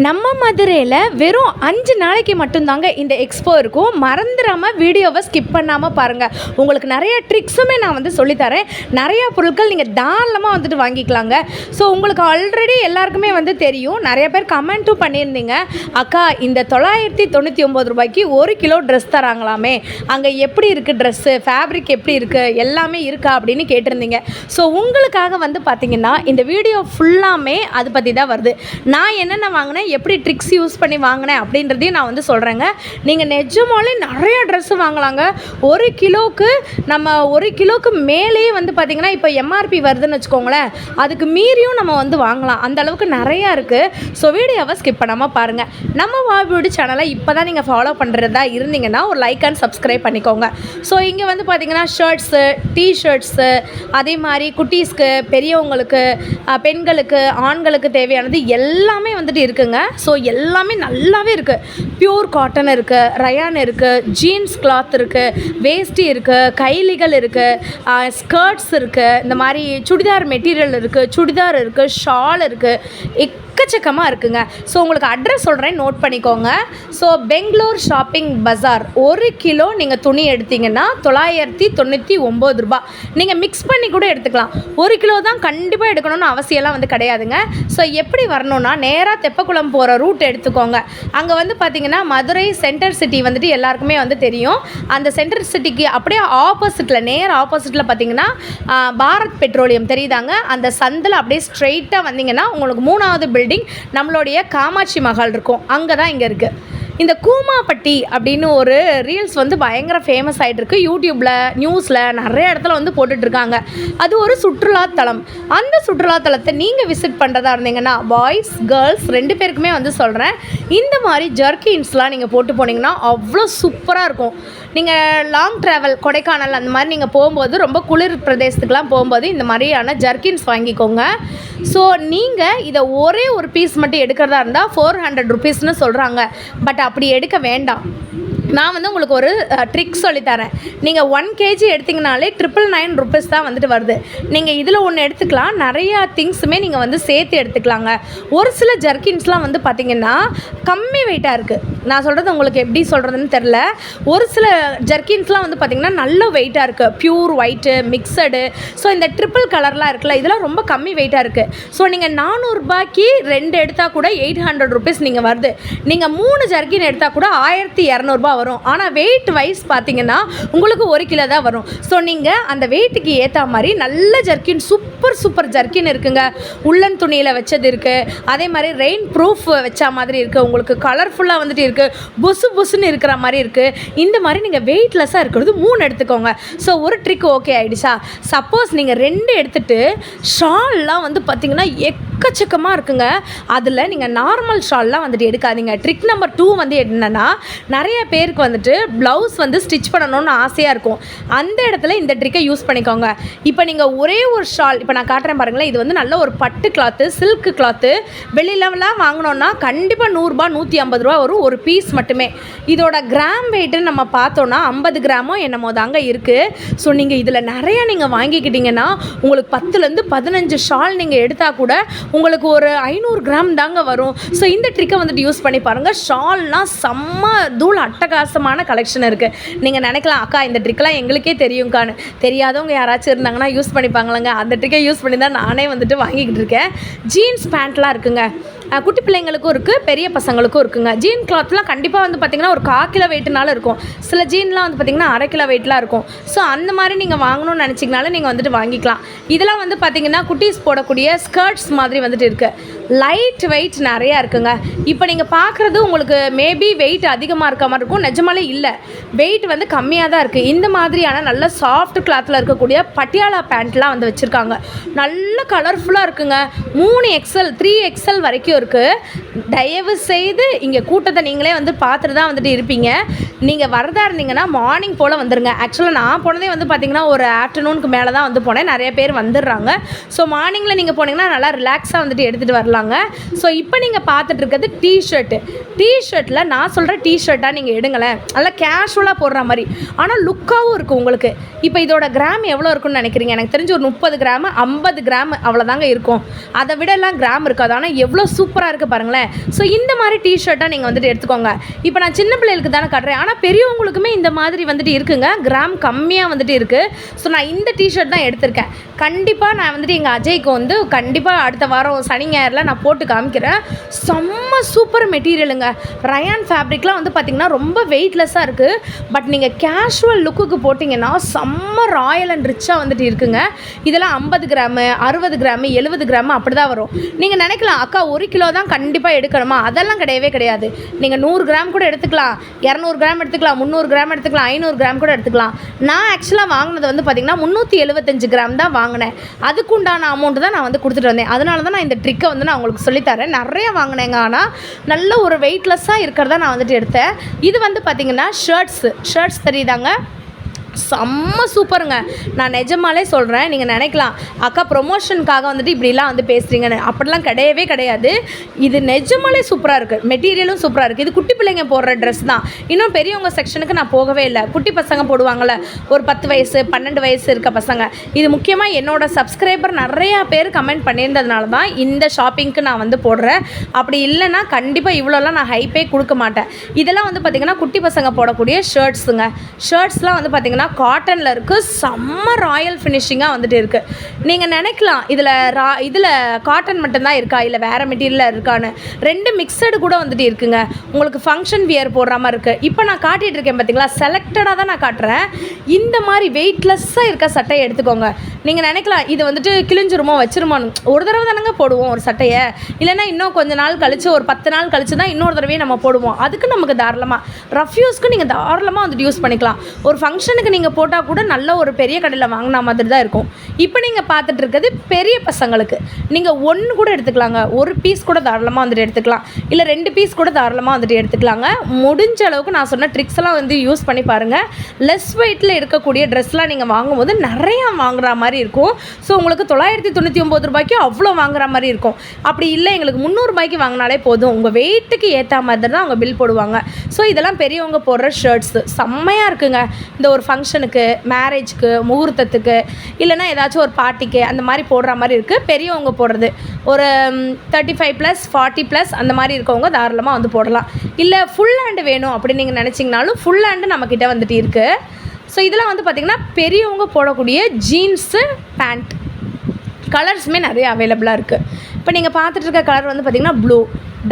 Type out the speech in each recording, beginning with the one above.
நம்ம மதுரையில் வெறும் 5 நாளைக்கு மட்டும்தாங்க இந்த எக்ஸ்போ இருக்கும். மறந்துடாமல் வீடியோவை ஸ்கிப் பண்ணாமல் பாருங்கள். உங்களுக்கு நிறைய ட்ரிக்ஸுமே நான் வந்து சொல்லித்தரேன். நிறையா பொருட்கள் நீங்கள் தாராளமாக வந்துட்டு வாங்கிக்கலாங்க. ஸோ உங்களுக்கு ஆல்ரெடி எல்லாருக்குமே வந்து தெரியும். நிறைய பேர் கமெண்ட்டும் பண்ணியிருந்தீங்க, அக்கா இந்த 999 ரூபாய்க்கு 1 கிலோ ட்ரெஸ் தராங்களாமே, அங்கே எப்படி இருக்குது ட்ரெஸ்ஸு, ஃபேப்ரிக் எப்படி இருக்குது, எல்லாமே இருக்கா அப்படின்னு கேட்டிருந்தீங்க. ஸோ உங்களுக்காக வந்து பார்த்திங்கன்னா இந்த வீடியோ ஃபுல்லாமே அது பற்றி தான் வருது. நான் என்னென்ன வாங்கினேன், எப்படி ட்ரிக்ஸ் யூஸ் பண்ணி வாங்கினேன் அப்படின்றதையும் நான் வந்து சொல்கிறேங்க. நீங்கள் நிஜமாலே நிறைய ட்ரெஸ்ஸு வாங்கலாங்க. 1 கிலோவுக்கு நம்ம 1 கிலோவுக்கு மேலேயே வந்து பார்த்திங்கன்னா இப்போ எம்ஆர்பி வருதுன்னு வச்சுக்கோங்களேன், அதுக்கு மீறியும் நம்ம வந்து வாங்கலாம். அந்த அளவுக்கு நிறையா இருக்குது. ஸோ வீடியோவை ஸ்கிப் பண்ணாமல் பாருங்கள். நம்ம வாவ் பியூட்டி சேனலை இப்போ தான் நீங்கள் ஃபாலோ பண்ணுறதா இருந்தீங்கன்னா ஒரு லைக் அண்ட் சப்ஸ்கிரைப் பண்ணிக்கோங்க. ஸோ இங்கே வந்து பார்த்திங்கன்னா ஷர்ட்ஸு, டிஷர்ட்ஸு, அதே மாதிரி குட்டீஸ்க்கு, பெரியவங்களுக்கு, பெண்களுக்கு, ஆண்களுக்கு தேவையானது எல்லாமே வந்துட்டு இருக்குங்க. ஸோ எல்லாமே நல்லாவே இருக்குது. பியூர் காட்டன் இருக்குது, ரயான் இருக்குது, ஜீன்ஸ் கிளாத் இருக்குது, வேஷ்டி இருக்குது, கைலிகள் இருக்குது, ஸ்கர்ட்ஸ் இருக்குது, இந்த மாதிரி சுடிதார் மெட்டீரியல் இருக்குது, சுடிதார் இருக்குது, ஷால் இருக்குது, எக்கச்சக்கமாக இருக்குங்க. ஸோ உங்களுக்கு அட்ரஸ் சொல்கிறேன், நோட் பண்ணிக்கோங்க. ஸோ பெங்களூர் ஷாப்பிங் பஜார் 1 கிலோ நீங்கள் துணி எடுத்திங்கன்னா 999 ரூபா. நீங்கள் மிக்ஸ் பண்ணி கூட எடுத்துக்கலாம். 1 கிலோ தான் கண்டிப்பாக எடுக்கணும்னு அவசியம்லாம் வந்து கிடையாதுங்க. ஸோ எப்படி வரணும்னா நேராக தெப்பக்குளம் போகிற ரூட் எடுத்துக்கோங்க. அங்கே வந்து பார்த்திங்கன்னா மதுரை சென்டர் சிட்டி வந்துட்டு எல்லாருக்குமே வந்து தெரியும். அந்த சென்டர் சிட்டிக்கு அப்படியே ஆப்போசிட்டில், நேர் ஆப்போசிட்டில் பார்த்திங்கன்னா பாரத் பெட்ரோலியம் தெரியுதாங்க. அந்த சந்தில் அப்படியே ஸ்ட்ரெயிட்டாக வந்தீங்கன்னா உங்களுக்கு 3வது பில்டிங் நம்மளுடைய காமாட்சி மஹால் இருக்கும். அங்கே தான் இங்கே இருக்குது. இந்த கூமாப்பட்டி அப்படின்னு ஒரு ரீல்ஸ் வந்து பயங்கர ஃபேமஸ் ஆகிட்டு இருக்கு. யூடியூப்பில், நியூஸில் நிறைய இடத்துல வந்து போட்டுட்ருக்காங்க. அது ஒரு சுற்றுலாத்தலம். அந்த சுற்றுலாத்தலத்தை நீங்கள் விசிட் பண்ணுறதா இருந்தீங்கன்னா பாய்ஸ் கேர்ள்ஸ் 2 பேருக்குமே வந்து சொல்கிறேன், இந்த மாதிரி ஜர்க்கின்ஸ்லாம் நீங்கள் போட்டு போனீங்கன்னா அவ்வளோ சூப்பராக இருக்கும். நீங்கள் லாங் ட்ராவல், கொடைக்கானல் அந்த மாதிரி நீங்கள் போகும்போது, ரொம்ப குளிர் பிரதேசத்துக்குலாம் போகும்போது இந்த மாதிரியான ஜர்க்கின்ஸ் வாங்கிக்கோங்க. ஸோ நீங்கள் இதை ஒரே ஒரு பீஸ் மட்டும் எடுக்கிறதா இருந்தால் 400 ருபீஸ்னு சொல்கிறாங்க. பட் அப்படி எடுக்க வேண்டாம். நான் வந்து உங்களுக்கு ஒரு ட்ரிக் சொல்லித்தரேன். நீங்கள் 1 கேஜி எடுத்திங்கனாலே 999 ருபீஸ் தான் வந்துட்டு வருது. நீங்கள் இதில் ஒன்று எடுத்துக்கலாம். நிறையா திங்ஸுமே நீங்கள் வந்து சேர்த்து எடுத்துக்கலாங்க. ஒரு சில ஜர்க்கின்ஸ்லாம் வந்து பார்த்திங்கன்னா கம்மி வெயிட்டாக இருக்குது. நான் சொல்கிறது உங்களுக்கு எப்படி சொல்கிறதுன்னு தெரில. ஒரு சில ஜர்க்கின்ஸ்லாம் வந்து பார்த்திங்கன்னா நல்ல வெயிட்டாக இருக்குது. Pure white, mixed. ஸோ இந்த ட்ரிப்பிள் கலர்லாம் இருக்குல்ல, இதெல்லாம் ரொம்ப கம்மி வெயிட்டாக இருக்குது. ஸோ நீங்கள் 400 ரூபாய்க்கு 2 எடுத்தால் கூட 800 ருபீஸ் நீங்கள் வருது. நீங்கள் 3 ஜர்க்கின் எடுத்தால் கூட 1200 ரூபா வரும். ஆனால் வெயிட் வைஸ் பார்த்தீங்கன்னா உங்களுக்கு 1 கிலோ தான் வரும். ஸோ நீங்கள் அந்த வெயிட்டுக்கு ஏற்ற மாதிரி நல்ல ஜர்க்கின், சூப்பர் ஜர்க்கின் இருக்குங்க. உள்ளன் துணியில் வச்சது இருக்குது, அதே மாதிரி ரெயின் ப்ரூஃப் வச்ச மாதிரி இருக்குது, உங்களுக்கு கலர்ஃபுல்லாக வந்துட்டு இருக்குது, புசுன்னு இருக்கிற மாதிரி இருக்குது. இந்த மாதிரி நீங்கள் வெயிட்லெஸ்ஸாக இருக்கிறது 3 எடுத்துக்கோங்க. ஸோ ஒரு ட்ரிக் ஓகே ஆகிடுச்சா? சப்போஸ் நீங்கள் 2 எடுத்துகிட்டு ஷால்லாம் வந்து பார்த்திங்கன்னா எக்கச்சக்கமாக இருக்குங்க. அதில் நீங்கள் நார்மல் ஷால்லாம் வந்துட்டு எடுக்காதீங்க. ட்ரிக் நம்பர் 2 வந்து என்னென்னா, நிறைய பேருக்கு வந்துட்டு ப்ளவுஸ் வந்து ஸ்டிச் பண்ணணும்னு ஆசையாக இருக்கும். அந்த இடத்துல இந்த ட்ரிக்கை யூஸ் பண்ணிக்கோங்க. இப்போ நீங்கள் ஒரே ஒரு ஷால், இப்போ நான் காட்டுறேன் பாருங்களேன், இது வந்து நல்ல ஒரு பட்டு கிளாத்து, சில்க் கிளாத்து. வெளியிலலாம் வாங்கினோன்னா கண்டிப்பாக 100 ரூபா 150 ரூபா வரும் ஒரு பீஸ் மட்டுமே. இதோட கிராம் வெயிட்டுன்னு நம்ம பார்த்தோன்னா 50 கிராமோ என்னமோ தாங்க இருக்குது. ஸோ நீங்கள் இதில் நிறையா நீங்கள் வாங்கிக்கிட்டிங்கன்னா உங்களுக்கு 10லேருந்து 15 ஷால் நீங்கள் எடுத்தால் கூட உங்களுக்கு ஒரு 500 கிராம் தாங்க வரும். ஸோ இந்த ட்ரிக்கை வந்துட்டு யூஸ் பண்ணி பாருங்கள். ஷால்லாம் செம்ம தூள் அட்டகாசமான கலெக்ஷன் இருக்குது. நீங்கள் நினைக்கலாம், அக்கா இந்த ட்ரிக்கெலாம் எங்களுக்கே தெரியும்க்கான்னு. தெரியாதவங்க யாராச்சும் இருந்தாங்கன்னா யூஸ் பண்ணிப்பாங்களங்க. அந்த ட்ரிக்கை யூஸ் பண்ணி தான் நானே வந்துட்டு வாங்கிக்கிட்டு இருக்கேன். ஜீன்ஸ் பேண்ட்லாம் இருக்குங்க. குட்டி பிள்ளைங்களுக்கும் இருக்குது, பெரிய பசங்களுக்கும் இருக்குங்க. ஜீன் கிளாத்லாம் கண்டிப்பாக வந்து பார்த்திங்கன்னா ஒரு 1/4 கிலோ வெயிட்னால இருக்கும். சில ஜீன்லாம் வந்து பார்த்திங்கன்னா 1/2 கிலோ வெயிட்லாம் இருக்கும். ஸோ அந்த மாதிரி நீங்கள் வாங்கணும்னு நினச்சிங்கனாலும் நீங்கள் வந்துட்டு வாங்கிக்கலாம். இதெல்லாம் வந்து பார்த்திங்கன்னா குட்டீஸ் போடக்கூடிய ஸ்கர்ட்ஸ் மாதிரி வந்துட்டு இருக்குது. லைட் வெயிட் நிறையா இருக்குங்க. இப்போ நீங்கள் பார்க்குறது உங்களுக்கு மேபி வெயிட் அதிகமாக இருக்க மாதிரி இருக்கும். நிஜமாலே இல்லை, வெயிட் வந்து கம்மியாக தான் இருக்குது. இந்த மாதிரியான நல்ல சாஃப்ட் கிளாத்தில் இருக்கக்கூடிய பட்டியாலா பேண்ட்லாம் வந்து வச்சுருக்காங்க. நல்ல கலர்ஃபுல்லாக இருக்குங்க. 3XL 3XL வரைக்கும் இருக்குது. தயவு செய்து இங்கே கூட்டத்தை நீங்களே வந்து பார்த்துட்டு தான் வந்துட்டு இருப்பீங்க. நீங்கள் வரதா இருந்தீங்கன்னா மார்னிங் போல் வந்துடுங்க. ஆக்சுவலாக நான் போனதே வந்து பார்த்திங்கன்னா ஒரு ஆஃப்டர்நூனுக்கு மேலே தான் வந்து போனேன். நிறைய பேர் வந்துடுறாங்க. ஸோ மார்னிங்கில் நீங்கள் போனீங்கன்னா நல்லா ரிலாக்ஸாக வந்துட்டு எடுத்துகிட்டு வரலாங்க. ஸோ இப்போ நீங்கள் பார்த்துட்டு இருக்கிறது டிஷர்ட்டில் நான் சொல்கிற டிஷர்ட்டாக நீங்கள் எடுங்களேன். நல்லா கேஷுவலாக போடுற மாதிரி, ஆனால் லுக்காகவும் இருக்கும் உங்களுக்கு. இப்போ இதோட கிராம் எவ்வளோ இருக்குன்னு நினைக்கிறீங்க? எனக்கு தெரிஞ்சு ஒரு 30 கிராம் 50 கிராம் அவ்வளோதாங்க இருக்கும். அதை விட எல்லாம் கிராம் இருக்காது. ஆனால் எவ்வளோ சூப்பராக இருக்குது பாருங்களேன். ஸோ இந்த மாதிரி டிஷர்ட்டாக நீங்கள் வந்துட்டு எடுத்துக்கோங்க. இப்போ நான் சின்ன பிள்ளைகளுக்கு தானே காட்டுறேன், ஆனால் பெரியவங்களுக்குமே இந்த மாதிரி வந்துட்டு இருக்குங்க. கிராம் கம்மியாக வந்துட்டு இருக்குது. ஸோ நான் இந்த டிஷர்ட் தான் எடுத்திருக்கேன். கண்டிப்பாக நான் வந்துட்டு எங்கள் அஜய்க்கு வந்து கண்டிப்பாக அடுத்த வாரம் சனி ஞாயிறில் நான் போட்டு காமிக்கிறேன். செம்ம சூப்பர் மெட்டீரியலுங்க. ரயான் ஃபேப்ரிக்லாம் வந்து பார்த்திங்கன்னா ரொம்ப வெயிட்லெஸ்ஸாக இருக்குது. பட் நீங்கள் கேஷுவல் லுக்குக்கு போட்டிங்கன்னா செம்ம ராயல் அண்ட் ரிச்சாக வந்துட்டு இருக்குங்க. இதெல்லாம் 50 கிராமு 60 கிராமு 70 கிராமு அப்படி தான் வரும். நீங்கள் நினைக்கலாம் அக்கா 1 கிலோ தான் கண்டிப்பாக எடுக்கணுமா? அதெல்லாம் கிடையவே கிடையாது. நீங்கள் 100 கிராம் கூட எடுத்துக்கலாம், 200 கிராம் எடுத்துக்கலாம், 300 கிராம் எடுத்துக்கலாம், 500 கிராம் கூட எடுத்துக்கலாம். நான் ஆக்சுவலாக வாங்கினது வந்து பார்த்திங்கன்னா 375 கிராம் தான் வாங்கினேன். அதுக்குண்டான அமௌண்ட்டு தான் நான் வந்து கொடுத்துட்டு வந்தேன். அதனால தான் நான் இந்த ட்ரிக்கை வந்து நான் உங்களுக்கு சொல்லித்தரேன். நிறைய வாங்கினேங்க, ஆனால் நல்ல ஒரு வெயிட்லெஸ்ஸாக இருக்கிறதா நான் வந்துட்டு எடுத்தேன். இது வந்து பார்த்திங்கன்னா ஷர்ட்ஸ் தெரியுதாங்க? செம்ம சூப்பருங்க. நான் நிஜமாலே சொல்கிறேன். நீங்கள் நினைக்கலாம் அக்கா ப்ரொமோஷனுக்காக வந்துட்டு இப்படிலாம் வந்து பேசுகிறீங்கன்னு. அப்படிலாம் கிடையவே கிடையாது. இது நிஜமாலே சூப்பராக இருக்குது. மெட்டீரியலும் சூப்பராக இருக்குது. இது குட்டி பிள்ளைங்க போடுற ட்ரெஸ் தான். இன்னும் பெரியவங்க செக்ஷனுக்கு நான் போகவே இல்லை. குட்டி பசங்க போடுவாங்கள்ல, ஒரு 10 வயசு 12 வயசு இருக்க பசங்க. இது முக்கியமாக என்னோடய சப்ஸ்கிரைபர் நிறையா பேர் கமெண்ட் பண்ணியிருந்ததுனால தான் இந்த ஷாப்பிங்க்கு நான் வந்து போடுறேன். அப்படி இல்லைன்னா கண்டிப்பாக இவ்வளோலாம் நான் ஹைப்பே கொடுக்க மாட்டேன். இதெல்லாம் வந்து பார்த்திங்கன்னா குட்டி பசங்க போடக்கூடிய ஷர்ட்ஸ்லாம் வந்து பார்த்திங்கன்னா காட்டனில் இருக்குது. செம்ம ராயல் ஃபினிஷிங்காக வந்துட்டு இருக்குது. நீங்கள் நினைக்கலாம் இதில் காட்டன் மட்டும்தான் இருக்கா, இல்லை வேறு மெட்டீரியலில் இருக்கான்னு. 2 மிக்சடு கூட வந்துட்டு இருக்குங்க. உங்களுக்கு ஃபங்க்ஷன் வியர் போடுற மாதிரி இருக்குது. இப்போ நான் காட்டிகிட்டு இருக்கேன் பார்த்தீங்களா, செலக்டடாக தான் நான் காட்டுறேன். இந்த மாதிரி வெயிட்லெஸ்ஸாக இருக்க சட்டையை எடுத்துக்கோங்க. நீங்கள் நினைக்கலாம் இது வந்துட்டு கிழிஞ்சிருமோ வச்சிருமான்னு. ஒரு தடவை தானங்க போடுவோம் ஒரு சட்டையை, இல்லைன்னா இன்னும் கொஞ்சம் நாள் கழித்து ஒரு 10 நாள் கழித்து தான் இன்னொரு தடவையே நம்ம போடுவோம். அதுக்கு நமக்கு தாராளமாக ரஃப் யூஸ்க்கு நீங்கள் தாராளமாக வந்துட்டு யூஸ் பண்ணிக்கலாம். ஒரு ஃபங்க்ஷனுக்கு நீங்கள் போட்டால் கூட நல்ல ஒரு பெரிய கடையில் வாங்கின மாதிரி தான் இருக்கும். இப்போ நீங்கள் பார்த்துட்டு இருக்கிறது பெரிய பசங்களுக்கு. நீங்கள் 1 கூட எடுத்துக்கலாங்க, 1 பீஸ் கூட தாராளமாக வந்துட்டு எடுத்துக்கலாம், இல்லை 2 பீஸ் கூட தாராளமாக வந்துட்டு எடுத்துக்கலாங்க. முடிஞ்ச அளவுக்கு நான் சொன்ன ட்ரிக்ஸ் எல்லாம் வந்து யூஸ் பண்ணி பாருங்கள். லெஸ் வெயிட்டில் இருக்கக்கூடிய ட்ரெஸ்லாம் நீங்கள் வாங்கும்போது நிறையா வாங்குற மாதிரி இருக்கும். ஸோ உங்களுக்கு 999 ரூபாய்க்கு அவ்வளோ வாங்குற மாதிரி இருக்கும். அப்படி இல்லை எங்களுக்கு 300 ரூபாய்க்கு வாங்கினாலே போதும், உங்கள் வெயிட்டுக்கு ஏற்ற மாதிரி தான் அவங்க பில் போடுவாங்க. ஸோ இதெல்லாம் பெரியவங்க போடுற ஷர்ட்ஸு செம்மையாக இருக்குங்க. இந்த ஒரு ஃபங்க்ஷனுக்கு, மேரேஜ்க்கு, முகூர்த்தத்துக்கு, இல்லைனா ஏதாச்சும் ஒரு பார்ட்டிக்கு அந்த மாதிரி போடுற மாதிரி இருக்குது. பெரியவங்க போடுறது ஒரு 35+, 40+ அந்த மாதிரி இருக்கவங்க தாராளமாக வந்து போடலாம். இல்லை ஃபுல் ஹேண்டு வேணும் அப்படின்னு நீங்கள் நினச்சிங்கனாலும் ஃபுல் ஹேண்டு நம்மக்கிட்ட வந்துட்டு இருக்குது. ஸோ இதெல்லாம் வந்து பார்த்திங்கன்னா பெரியவங்க போடக்கூடிய ஜீன்ஸு பேண்ட் கலர்ஸுமே நிறைய அவைலபிளாக இருக்குது. இப்போ நீங்கள் பார்த்துட்டு இருக்க கலர் வந்து பார்த்திங்கன்னா ப்ளூ,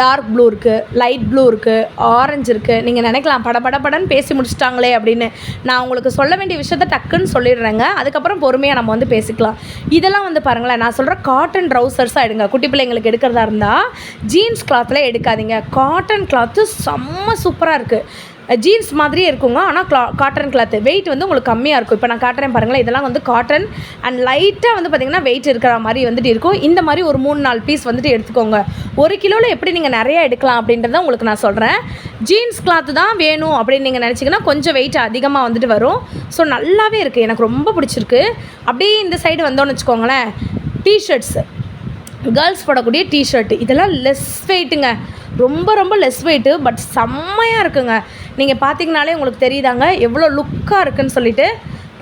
டார்க் ப்ளூ இருக்குது, லைட் ப்ளூ இருக்குது, ஆரஞ்சு இருக்குது. நீங்கள் நினைக்கலாம் படன்னு பேசி முடிச்சிட்டாங்களே அப்படின்னு. நான் உங்களுக்கு சொல்ல வேண்டிய விஷயத்த டக்குன்னு சொல்லிடுறேங்க. அதுக்கப்புறம் பொறுமையாக நம்ம வந்து பேசிக்கலாம். இதெல்லாம் வந்து பாருங்களேன், நான் சொல்கிற காட்டன் ட்ரௌசர்ஸாக எடுங்க. குட்டி பிள்ளைங்களுக்கு எடுக்கிறதா இருந்தால் ஜீன்ஸ் கிளாத்தில் எடுக்காதீங்க. காட்டன் கிளாத்து செம்ம சூப்பராக இருக்குது. ஜீன்ஸ் மாதிரியே இருக்குங்க, ஆனால் காட்டன் கிளாத்து வெயிட் வந்து உங்களுக்கு கம்மியாக இருக்கும். இப்போ நான் காட்டுறேன் பாருங்களேன். இதெல்லாம் வந்து காட்டன் அண்ட் லைட்டாக வந்து பார்த்திங்கன்னா வெயிட் இருக்கிற மாதிரி வந்துட்டு இருக்கும். இந்த மாதிரி ஒரு 3-4 பீஸ் வந்துட்டு எடுத்துக்கோங்க. 1 கிலோவில் எப்படி நீங்கள் நிறையா எடுக்கலாம் அப்படின்றத உங்களுக்கு நான் சொல்கிறேன். ஜீன்ஸ் கிளாத்து தான் வேணும் அப்படின்னு நீங்கள் நினச்சிங்கன்னா கொஞ்சம் வெயிட் அதிகமாக வந்துட்டு வரும். ஸோ நல்லாவே இருக்குது, எனக்கு ரொம்ப பிடிச்சிருக்கு. அப்படியே இந்த சைடு வந்தோன்னு வச்சுக்கோங்களேன், டிஷர்ட்ஸு கேர்ள்ஸ் போடக்கூடிய டிஷர்ட்டு இதெல்லாம் லெஸ் வெயிட்டுங்க, ரொம்ப லெஸ் வெயிட்டு. பட் செம்மையாக இருக்குங்க. நீங்கள் பார்த்தீங்கனாலே உங்களுக்கு தெரியுதாங்க எவ்வளோ லுக்காக இருக்குதுன்னு சொல்லிட்டு.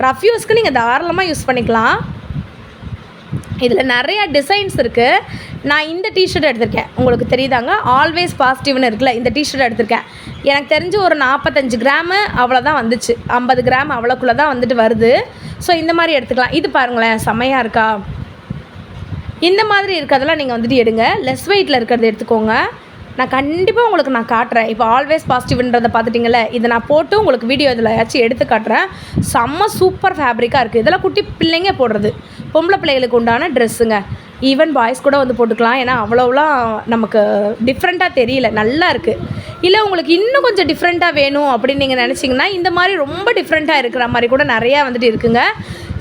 ரஃப் யூஸ்க்கு நீங்கள் தாராளமாக யூஸ் பண்ணிக்கலாம். இதில் நிறையா டிசைன்ஸ் இருக்குது. நான் இந்த டிஷர்ட் எடுத்திருக்கேன், உங்களுக்கு தெரியுதாங்க, ஆல்வேஸ் பாசிட்டிவ்னு இருக்குல்ல, இந்த டிஷர்ட் எடுத்திருக்கேன். எனக்கு தெரிஞ்சு ஒரு 45 கிராமு அவ்வளோதான் வந்துச்சு, 50 கிராம் அவ்வளோக்குள்ளே தான் வந்துட்டு வருது. ஸோ இந்த மாதிரி எடுத்துக்கலாம். இது பாருங்களேன் செம்மையாக இருக்கா. இந்த மாதிரி இருக்கிறதெல்லாம் நீங்கள் வந்துட்டு எடுங்க. லெஸ் வெயிட்டில் இருக்கிறத எடுத்துக்கோங்க. நான் கண்டிப்பாக உங்களுக்கு நான் காட்டுறேன். இப்போ ஆல்வேஸ் பாசிட்டிவ்ன்றதை பார்த்துட்டிங்கள, இதை நான் போட்டு உங்களுக்கு வீடியோ இதில் ஏதாச்சும் எடுத்து காட்டுறேன். செம்ம சூப்பர் ஃபேப்ரிக்காக இருக்குது. இதெல்லாம் குட்டி பிள்ளைங்க போடுறது, பொம்பளை பிள்ளைகளுக்கு உண்டான ட்ரெஸ்ஸுங்க. ஈவன் பாய்ஸ் கூட வந்து போட்டுக்கலாம். ஏன்னா அவ்வளோலாம் நமக்கு டிஃப்ரெண்ட்டாக தெரியல, நல்லா இருக்குது. இல்லை உங்களுக்கு இன்னும் கொஞ்சம் டிஃப்ரெண்ட்டாக வேணும் அப்படின்னு நீங்கள் நினச்சிங்கன்னா இந்த மாதிரி ரொம்ப டிஃப்ரெண்ட்டாக இருக்கிற மாதிரி கூட நிறையா வந்துட்டு இருக்குங்க.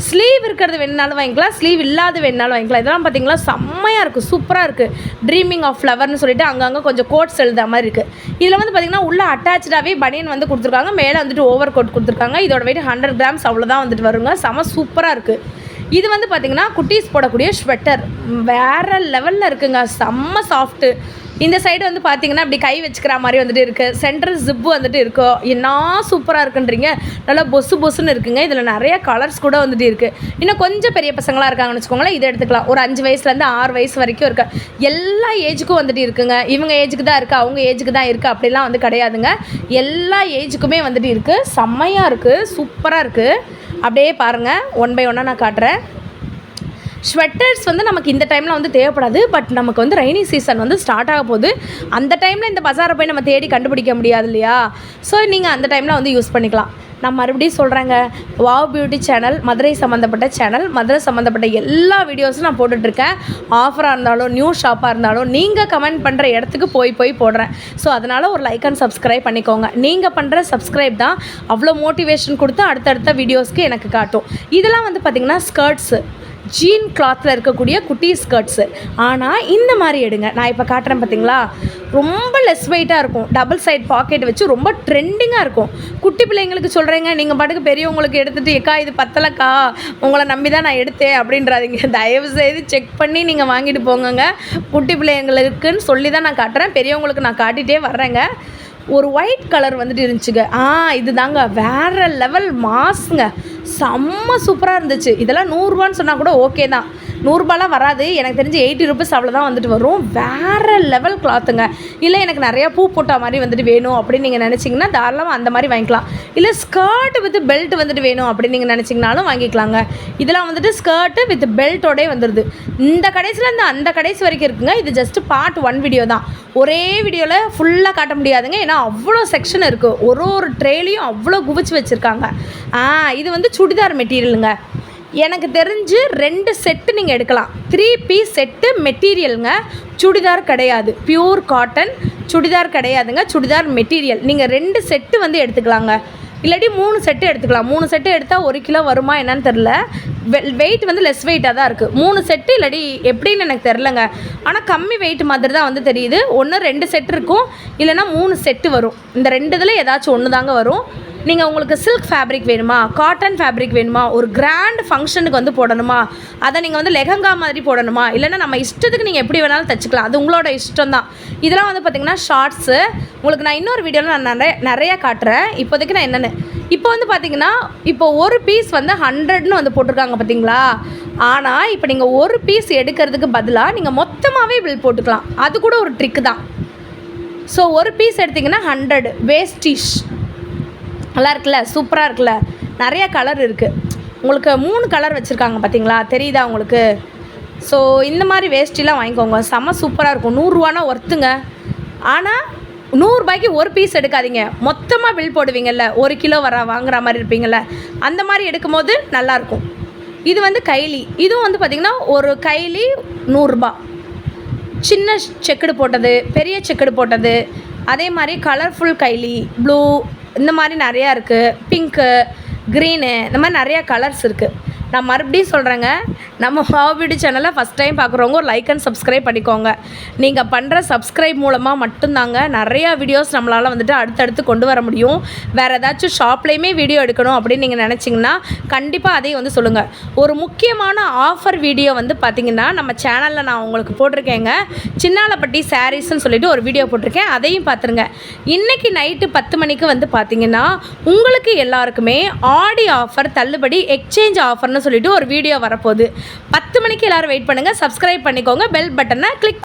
ஸ்லீவ் இருக்கிறது வேணுனாலும் வாங்கிக்கலாம், ஸ்லீவ் இல்லாத வேணுனாலும் வாங்கிக்கலாம். இதெல்லாம் பார்த்தீங்களா செம்மையாக இருக்குது, சூப்பராக இருக்குது. ட்ரீமிங் ஆஃப் ஃப்ளவர்னு சொல்லிட்டு அங்கங்கே கொஞ்சம் கோட்ஸ் எழுத மாதிரி இருக்குது. இதில் வந்து பார்த்திங்கன்னா உள்ள அட்டாச்சாகவே பனியன் வந்து கொடுத்துருக்காங்க, மேலே வந்துட்டு ஓவர் கோட் கொடுத்துருக்காங்க. இதோட வெயிட் 100 கிராம்ஸ் அவ்வளோதான் வந்துட்டு வருங்க. செம சூப்பராக இருக்குது. இது வந்து பார்த்திங்கன்னா குட்டீஸ் போடக்கூடிய ஸ்வெட்டர் வேறு லெவலில் இருக்குங்க, செம்ம சாஃப்ட்டு. இந்த சைடு வந்து பார்த்திங்கன்னா அப்படி கை வச்சுக்கிற மாதிரி வந்துட்டு இருக்குது. சென்ட்ரல் ஜிப்பு வந்துட்டு இருக்கும். என்ன சூப்பராக இருக்குன்றீங்க, நல்லா பொசு பொசுன்னு இருக்குங்க. இதில் நிறைய கலர்ஸ் கூட வந்துட்டு இருக்குது. இன்னும் கொஞ்சம் பெரிய பசங்களாக இருக்காங்கன்னு வச்சுக்கோங்களேன், இதை எடுத்துக்கலாம். ஒரு 5 வயசுலேருந்து 6 வயசு வரைக்கும் இருக்குது. எல்லா ஏஜுக்கும் வந்துட்டு இருக்குங்க. இவங்க ஏஜுக்கு தான் இருக்குது, அவங்க ஏஜுக்கு தான் இருக்குது அப்படிலாம் வந்து கிடையாதுங்க. எல்லா ஏஜுக்குமே வந்துட்டு இருக்குது. செம்மையாக இருக்குது, சூப்பராக இருக்குது. அப்படியே பாருங்கள், ஒன் பை ஒன்னாக நான் காட்டுறேன். ஸ்வெட்டர்ஸ் வந்து நமக்கு இந்த டைமில் வந்து தேவைப்படாது. பட் நமக்கு வந்து ரெய்னி சீசன் வந்து ஸ்டார்ட் ஆக போகுது. அந்த டைமில் இந்த பஜாரை போய் நம்ம தேடி கண்டுபிடிக்க முடியாது இல்லையா? ஸோ நீங்கள் அந்த டைமில் வந்து யூஸ் பண்ணிக்கலாம். நான் மறுபடியும் சொல்கிறேங்க, வாவ் பியூட்டி சேனல் மதுரை சம்மந்தப்பட்ட சேனல். மதுரை சம்மந்தப்பட்ட எல்லா வீடியோஸும் நான் போட்டுட்ருக்கேன். ஆஃபராக இருந்தாலும் நியூ ஷாப்பாக இருந்தாலும் நீங்கள் கமெண்ட் பண்ணுற இடத்துக்கு போய் போடுறேன். ஸோ அதனால் ஒரு லைக் அண்ட் சப்ஸ்கிரைப் பண்ணிக்கோங்க. நீங்கள் பண்ணுற சப்ஸ்கிரைப் தான் அவ்வளோ மோட்டிவேஷன் கொடுத்து அடுத்தடுத்த வீடியோஸ்க்கு எனக்கு காட்டும். இதெல்லாம் வந்து பார்த்திங்கன்னா ஸ்கர்ட்ஸு, ஜீன் கிளாத்தில் இருக்கக்கூடிய குட்டி ஸ்கர்ட்ஸு. ஆனால் இந்த மாதிரி எடுங்க, நான் இப்போ காட்டுறேன் பார்த்தீங்களா, ரொம்ப லெஸ் வெயிட்டாக இருக்கும். டபுள் சைட் பாக்கெட் வச்சு ரொம்ப ட்ரெண்டிங்காக இருக்கும். குட்டி பிள்ளைங்களுக்கு சொல்கிறேங்க, நீங்கள் பாட்டுக்கு பெரியவங்களுக்கு எடுத்துகிட்டு ஏக்கா இது பத்தலைக்கா, உங்களை நம்பி தான் நான் எடுத்தேன் அப்படின்றாதீங்க. தயவுசெய்து செக் பண்ணி நீங்கள் வாங்கிட்டு போங்கங்க. குட்டி பிள்ளைங்களுக்குன்னு சொல்லி தான் நான் காட்டுறேன், பெரியவங்களுக்கு நான் காட்டிகிட்டே வர்றேங்க. ஒரு ஒயிட் கலர் வந்துட்டு இருந்துச்சுங்க. இது தாங்க வேறு லெவல் மாஸுங்க, செம்ம சூப்பராக இருந்துச்சு. இதெல்லாம் 100 ரூபான்னு சொன்னால் கூட ஓகே தான். 100 ரூபாலாம் வராது, எனக்கு தெரிஞ்சு 80 ருபீஸ் அவ்வளோதான் வந்துட்டு வரும். வேறு லெவல் கிளாத்துங்க. இல்லை எனக்கு நிறையா பூ போட்ட மாதிரி வந்துட்டு வேணும் அப்படின்னு நீங்கள் நினச்சிங்கன்னா தாராளமாக அந்த மாதிரி வாங்கிக்கலாம். இல்லை ஸ்கர்ட் வித் பெல்ட் வந்துட்டு வேணும் அப்படின்னு நீங்கள் நினச்சிங்கனாலும் வாங்கிக்கலாங்க. இதெல்லாம் வந்துட்டு ஸ்கர்ட்டு வித் பெல்ட்டோடே வந்துடுது. இந்த கடைசியில் அந்த கடைசி வரைக்கும் இருக்குங்க. இது ஜஸ்ட்டு பார்ட் 1 வீடியோ தான். ஒரே வீடியோவில் ஃபுல்லாக காட்ட முடியாதுங்க, ஏன்னா அவ்வளோ செக்ஷன் இருக்குது. ஒரு ட்ரேலையும் அவ்வளோ குவிச்சு வச்சுருக்காங்க. இது வந்து சுடிதார் மெட்டீரியலுங்க. எனக்கு தெரிஞ்சு 2 செட்டு நீங்கள் எடுக்கலாம். 3 பீஸ் செட்டு மெட்டீரியலுங்க, சுடிதார் கிடையாது. பியூர் காட்டன் சுடிதார் கிடையாதுங்க, சுடிதார் மெட்டீரியல். நீங்கள் 2 செட்டு வந்து எடுத்துக்கலாங்க. இல்லாட்டி 3 செட்டு எடுத்துக்கலாம். 3 செட்டு எடுத்தால் 1 கிலோ வருமா என்னன்னு தெரில. வெயிட் வந்து லெஸ் வெயிட்டாக தான் இருக்குது. 3 செட்டு இல்லாட்டி எப்படின்னு எனக்கு தெரிலங்க. ஆனால் கம்மி வெயிட் மாதிரி தான் வந்து தெரியுது. 2 செட்டு இருக்கும், இல்லைனா 3 செட்டு வரும். இந்த 2 இதில் ஏதாச்சும் ஒன்று தாங்க வரும். நீங்கள் உங்களுக்கு சில்க் ஃபேப்ரிக் வேணுமா, காட்டன் ஃபேப்ரிக் வேணுமா, ஒரு கிராண்ட் ஃபங்க்ஷனுக்கு வந்து போடணுமா, அதை நீங்கள் வந்து லெஹங்கா மாதிரி போடணுமா, இல்லைனா நம்ம இஷ்டத்துக்கு நீங்கள் எப்படி வேணாலும் தைச்சிக்கலாம். அது உங்களோட இஷ்டம் தான். இதெல்லாம் வந்து பார்த்திங்கன்னா ஷார்ட்ஸு. உங்களுக்கு நான் இன்னொரு வீடியோவில் நான் நிறையா காட்டுறேன். இப்போதைக்கு நான் என்னென்னு இப்போ வந்து பார்த்திங்கன்னா இப்போ ஒரு பீஸ் வந்து 100ன்னு வந்து போட்டிருக்காங்க பார்த்தீங்களா. ஆனால் இப்போ நீங்கள் ஒரு பீஸ் எடுக்கிறதுக்கு பதிலாக நீங்கள் மொத்தமாகவே பில் போட்டுக்கலாம். அது கூட ஒரு ட்ரிக்கு தான். ஸோ ஒரு பீஸ் எடுத்திங்கன்னா 100 வேஸ்டிஷ். நல்லா இருக்குல்ல, சூப்பராக இருக்குல்ல. நிறையா கலர் இருக்குது. உங்களுக்கு 3 கலர் வச்சுருக்காங்க பார்த்தீங்களா, தெரியுதா உங்களுக்கு? ஸோ இந்த மாதிரி வேஸ்டிலாம் வாங்கிக்கோங்க, செம்ம சூப்பராக இருக்கும். 100 ரூபானா ஒர்த்துங்க. ஆனால் 100 ரூபாய்க்கு ஒரு பீஸ் எடுக்காதீங்க, மொத்தமாக பில் போடுவீங்கள்ல, 1 கிலோ வாங்குற மாதிரி இருப்பீங்கள்ல, அந்த மாதிரி எடுக்கும் போது நல்லாயிருக்கும். இது வந்து கைலி. இதுவும் வந்து பார்த்திங்கன்னா ஒரு கைலி 100 ரூபா. சின்ன செக்குடு போட்டது, பெரிய செக்குடு போட்டது, அதே மாதிரி கலர்ஃபுல் கைலி, ப்ளூ, இந்த மாதிரி நிறையா இருக்குது. பிங்க்கு, க்ரீனு, இந்த மாதிரி நிறையா கலர்ஸ் இருக்குது. நான் மறுபடியும் சொல்கிறேங்க, நம்ம வாவ் பியூட்டி சேனலை ஃபஸ்ட் டைம் பார்க்குறவங்க ஒரு லைக் அண்ட் சப்ஸ்கிரைப் பண்ணிக்கோங்க. நீங்கள் பண்ணுற சப்ஸ்கிரைப் மூலமாக மட்டும்தாங்க நிறையா வீடியோஸ் நம்மளால் வந்துட்டு அடுத்தடுத்து கொண்டு வர முடியும். வேறு ஏதாச்சும் ஷாப்லேயுமே வீடியோ எடுக்கணும் அப்படின்னு நீங்கள் நினச்சிங்கன்னா கண்டிப்பாக அதையும் வந்து சொல்லுங்கள். ஒரு முக்கியமான ஆஃபர் வீடியோ வந்து பார்த்திங்கன்னா நம்ம சேனலில் நான் உங்களுக்கு போட்டிருக்கேங்க. சின்னாலப்பட்டி சாரீஸ்ன்னு சொல்லிட்டு ஒரு வீடியோ போட்டிருக்கேன், அதையும் பார்த்துருங்க. இன்றைக்கி நைட்டு 10 மணிக்கு வந்து பார்த்திங்கன்னா உங்களுக்கு எல்லாருக்குமே ஆடி ஆஃபர் தள்ளுபடி எக்ஸ்சேஞ்ச் ஆஃபர்னு சொல்லிட்டு ஒரு வீடியோ வரப்போகுது. 10 மணிக்கு எல்லோரும் வெயிட் பண்ணுங்கள். சப்ஸ்கிரைப் பண்ணிக்கோங்க, பெல் பட்டனை கிளிக்